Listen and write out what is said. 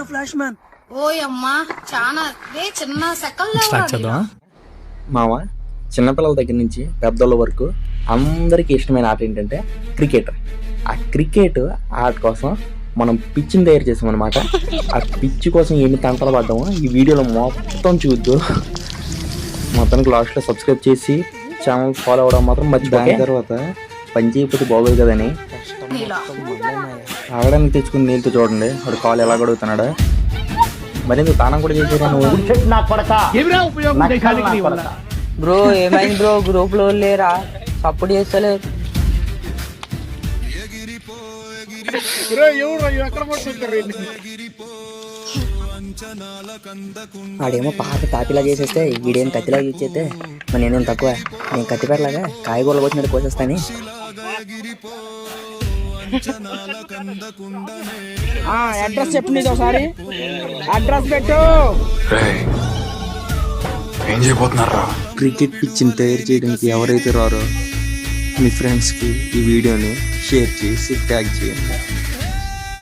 Flash man. ఓయమ్మా చాలా చిన్న సెకల్లో మామ, చిన్నపిల్లల దగ్గర నుంచి పెద్దోళ్ళ వరకు అందరికీ ఇష్టమైన ఆట ఏంటంటే క్రికెట్. ఆ క్రికెట్ ఆట కోసం మనం పిచ్చిని తయారు చేసామన్నమాట. ఆ పిచ్చి కోసం ఎన్ని తంటలు పడ్డామో ఈ వీడియోలో మొత్తం చూద్దు. మొత్తానికి లాస్ట్లో సబ్స్క్రైబ్ చేసి ఛానల్ ఫాలో అవ్వడం మాత్రం మర్చిపోయిన తర్వాత పని చేయకపోతే బాగోదు కదని తాగడానికి తెచ్చుకుని నీళ్ళతో చూడండి వాడు కాలు ఎలా గడుగుతున్నాడా. మరి నువ్వు తానం కూడా చేసేదా నువ్వు? బ్రో ఏమైంది బ్రో? గ్రూప్ లో లేరా? సపోర్ట్ చేస్తలేరు. వాడేమో పాత తాపిలా చేసేస్తే వీడేం కత్తిలా యూజ్ చేస్తే మరి నేనేం తక్కువ. నేను కత్తి పెట్టలాగా కాయగూరలు వచ్చినట్టు కోసేస్తాను. అడ్రస్ చెప్పు, నీది ఒకసారి అడ్రస్ పెట్టు. ఏం చేయబోతున్నారా? క్రికెట్ పిచ్చిని తయారు చేయడానికి ఎవరైతే రారో మీ ఫ్రెండ్స్కి ఈ వీడియోని షేర్ చేసి ట్యాగ్ చేయండి.